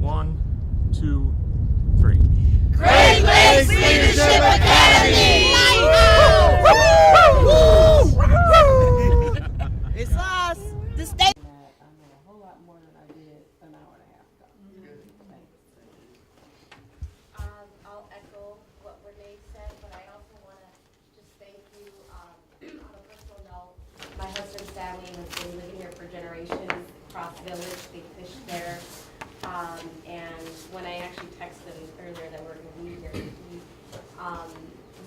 1, 2, 3. Great Lakes Leadership Academy! It's us, the state. I know a whole lot more than I did an hour and a half ago. I'll echo what Renee said, but I also want to just thank you on a personal note. My husband's family has been living here for generations across the village. They fish there. And when I actually texted him earlier that we're going to be here, he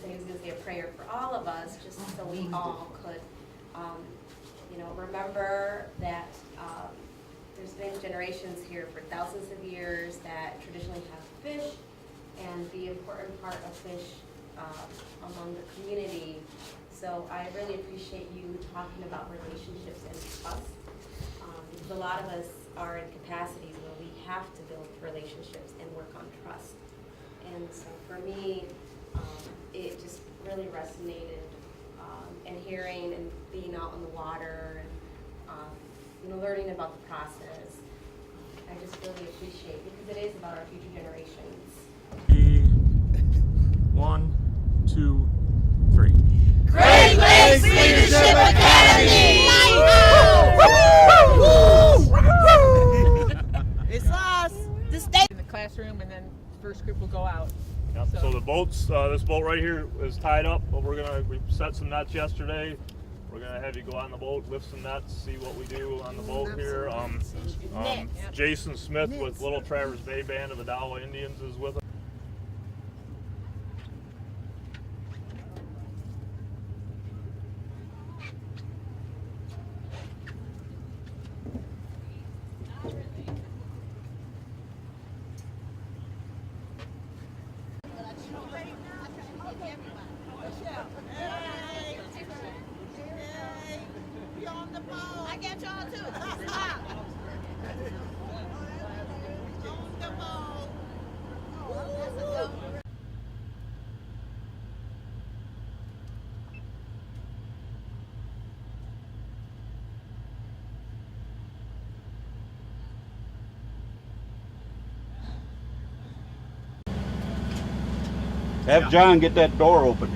said he was going to say a prayer for all of us, just so we all could, remember that there's been generations here for thousands of years that traditionally have fish, and the important part of fish among the community. So I really appreciate you talking about relationships and trust, because a lot of us are in capacities where we have to build relationships and work on trust. And so for me, it just really resonated, and hearing and being out on the water and learning about the process. I just really appreciate it because it is about our future generations. 1, 2, 3. Great Lakes Leadership Academy! It's us, the state. In the classroom, and then first group will go out. Yep. So the boats, this boat right here is tied up, but we set some nets yesterday. We're gonna have you go on the boat, lift some nets, see what we do on the boat here. Jason Smith with Little Traverse Bay Band of Odawa Indians is with us. I got y'all too. Stop. On the boat. Have John get that door open.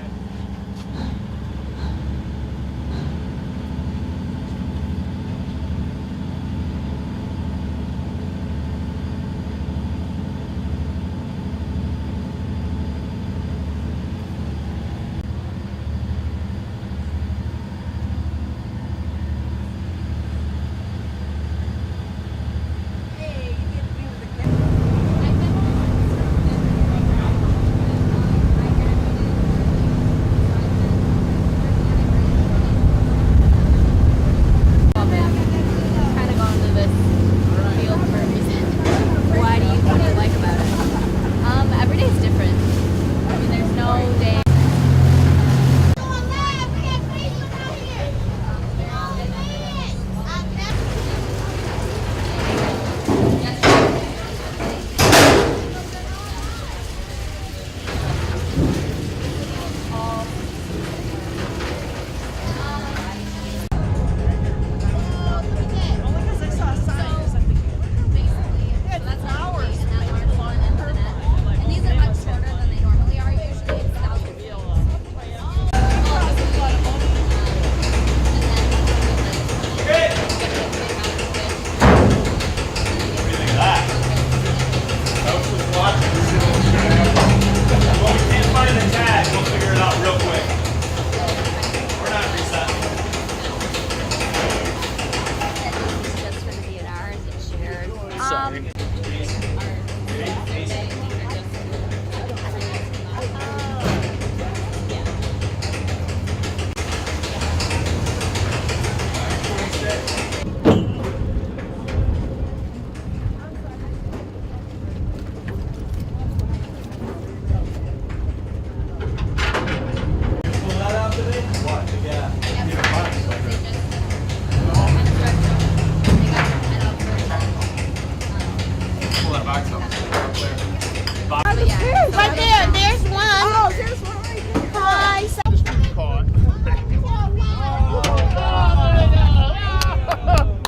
Right there, there's one. Oh, there's one right there. Hi.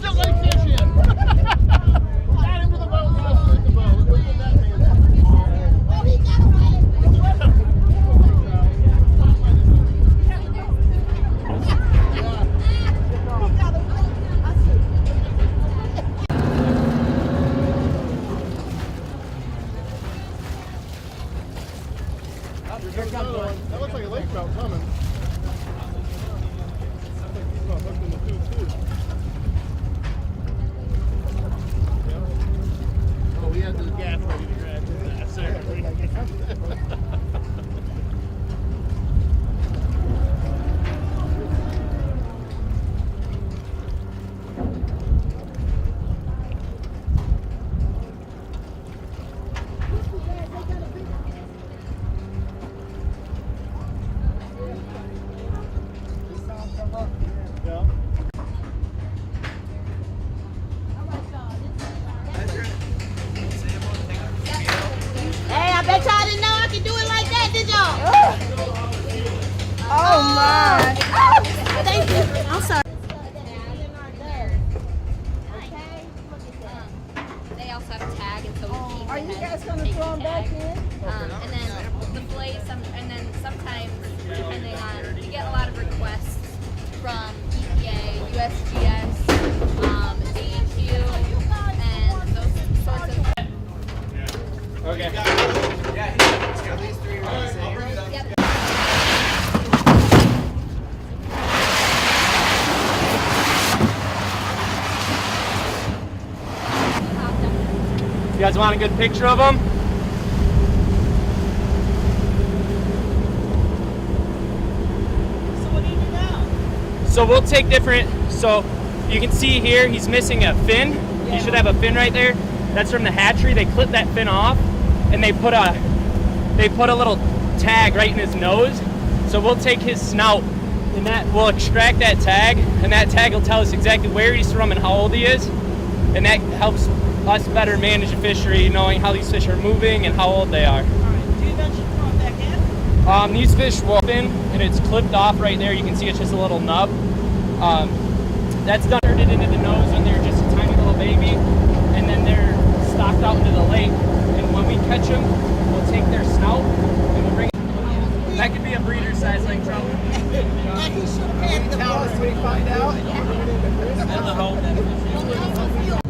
Just like fishing. Got him with the boat, just like the boat. That looks like a lake trout coming. Looks like he's not hooked in the tube too. Yeah. Oh, we had the gaff ready to grab that. Sorry. Yeah. Hey, I bet y'all didn't know I could do it like that, did y'all? Oh my. Oh, thank you. I'm sorry. They also have a tag, and so we keep. Are you guys gonna throw them back in? And then the fillets, and then sometimes, depending on, we get a lot of requests from EPA, USGS, DEQ, and those sorts of. Okay. Yeah, he's got these three right. Yep. You guys want a good picture of them? So what do you do now? So we'll take different, so you can see here he's missing a fin. He should have a fin right there. That's from the hatchery. They clip that fin off and they put a little tag right in his nose. So we'll take his snout and that we'll extract that tag, and that tag will tell us exactly where he's from and how old he is. And that helps us better manage the fishery, knowing how these fish are moving and how old they are. All right. Do you eventually throw them back in? These fish will fin, and it's clipped off right there. You can see it's just a little nub. That's done it into the nose when they're just a tiny little baby, and then they're stocked out into the lake. And when we catch them, we'll take their snout and we'll bring. That could be a breeder size lake trout. Like he should have had the most. we find out. You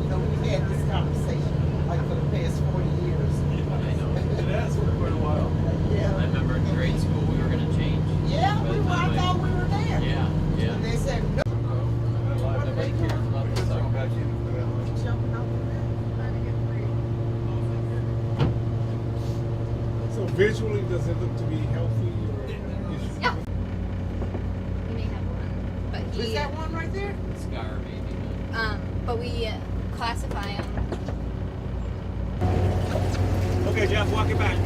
know, we've had this conversation like for the past 40 years. It has for quite a while. Yeah. I remember in grade school we were gonna change. Yeah, I thought we were there. Yeah, yeah. And they said, no. Nobody cares about the soccer. Jumping out the bed, trying to get free. So visually, does it look to be healthy or is Yeah. We may have one, but Is he. that one right there? Scar maybe. But we classify them. Okay, Jeff, walk it back.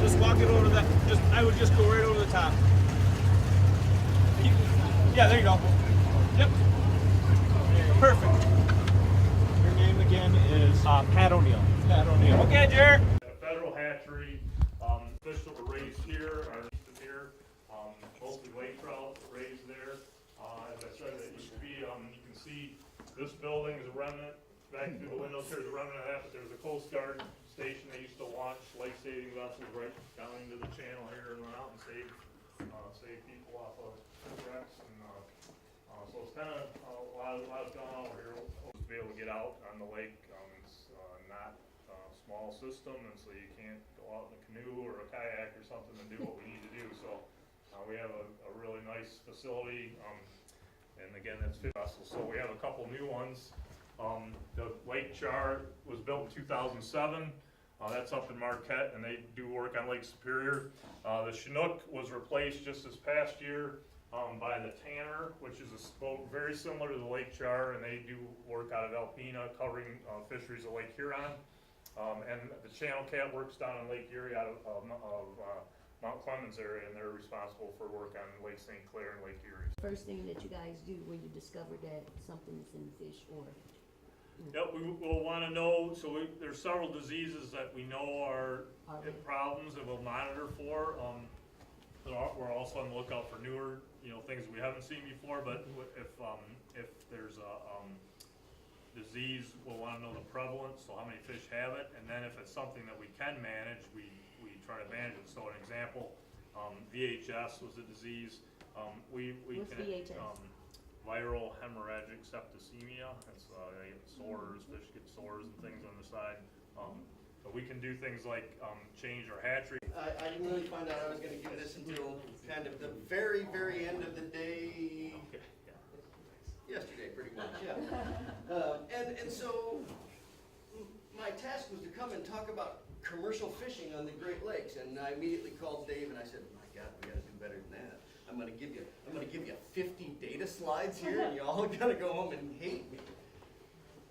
Just walk it over I would just go right over the top. Yeah, there you go. Yep. Perfect. Your name again is Pat O'Neill. Pat O'Neill. Okay, Jared. A federal hatchery, fish that were raised here are listed here, mostly lake trout raised there. As I said, it used to be, you can see this building is a remnant, back through the windows here is a remnant of that, but there's a Coast Guard station. They used to launch life-saving vessels right down into the channel here and run out and save people off of shipwrecks. And so it's kind of a lot going on over here. We'll be able to get out on the lake. It's not a small system, and so you can't go out in a canoe or a kayak or something and do what we need to do. So we have a really nice facility. And again, that's 50 vessels. So we have a couple new ones. The Lake Char was built in 2007. That's up in Marquette, and they do work on Lake Superior. The Chinook was replaced just this past year by the Tanner, which is a boat very similar to the Lake Char, and they do work out of Alpena, covering fisheries of Lake Huron. And the Channel Cat works down in Lake Erie out of Mount Clemens area, and they're responsible for work on Lake St. Clair and Lake Erie. First thing that you guys do when you discover that something is in the fish or. Yep, we will want to know, so there's several diseases that we know are problems that we'll monitor for. We're also on the lookout for newer, things we haven't seen before, but if there's a disease, we'll want to know the prevalence, so how many fish have it, and then if it's something that we can manage, we try to manage it. So an example, VHS was a disease. We What's can VHS? Viral hemorrhagic septicemia. It's they get sores, fish get sores and things on the side. But we can do things like change our hatchery. I didn't really find out I was gonna get this until kind of the very, very end of the day. Yesterday, pretty much, yeah. And so my task was to come and talk about commercial fishing on the Great Lakes, and I immediately called Dave and I said, my God, we gotta do better than that. I'm gonna give you 50 data slides here, and you all gotta go home and hate me.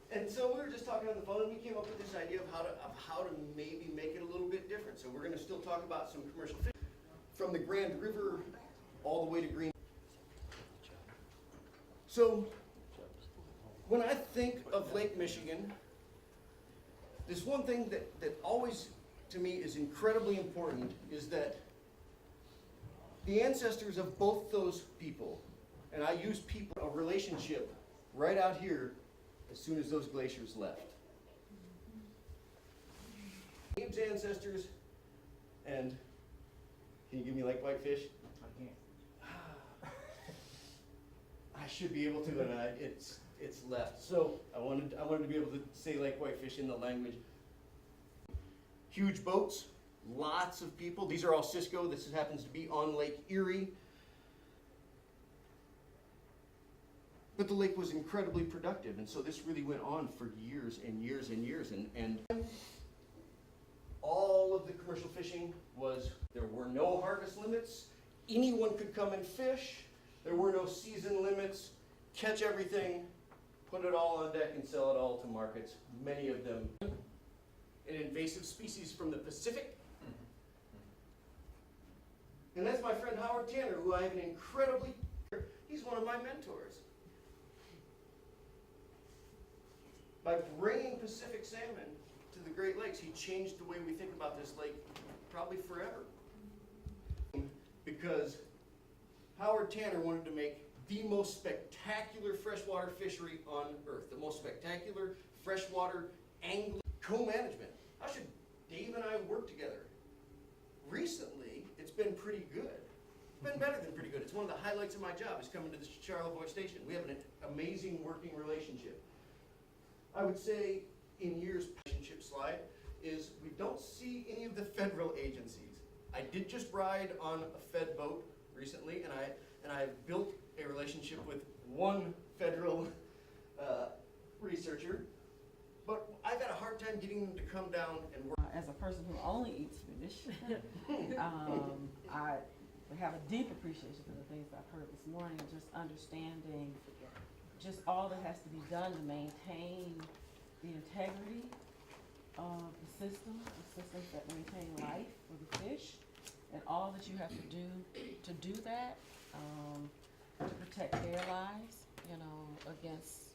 And so we were just talking on the phone, and we came up with this idea of how to maybe make it a little bit different. So we're gonna still talk about some commercial fishing from the Grand River all the way to Green. So when I think of Lake Michigan, there's one thing that always to me is incredibly important, is that the ancestors of both those people, and I use people, a relationship right out here as soon as those glaciers left. Dave's ancestors, and can you give me like whitefish? I can't. I should be able to, and it's left. So I wanted to be able to say like whitefish in the language. Huge boats, lots of people. These are all Cisco. This happens to be on Lake Erie. But the lake was incredibly productive, and so this really went on for years and years and years. And all of the commercial fishing was, there were no harvest limits. Anyone could come and fish. There were no season limits. Catch everything, put it all on deck, and sell it all to markets, many of them an invasive species from the Pacific. And that's my friend Howard Tanner, who I have an incredibly, he's one of my mentors. By bringing Pacific salmon to the Great Lakes, he changed the way we think about this lake probably forever. Because Howard Tanner wanted to make the most spectacular freshwater fishery on earth, the most spectacular freshwater angling co-management. How should Dave and I work together? Recently, it's been pretty good. It's been better than pretty good. It's one of the highlights of my job, is coming to the Charlevoix station. We have an amazing working relationship. I would say in years, relationship slide is we don't see any of the federal agencies. I did just ride on a Fed boat recently, and I've built a relationship with one federal researcher, but I've had a hard time getting them to come down and work. As a person who only eats fish, I have a deep appreciation for the things I've heard this morning, just understanding just all that has to be done to maintain the integrity of the systems that maintain life for the fish, and all that you have to do that, to protect their lives, against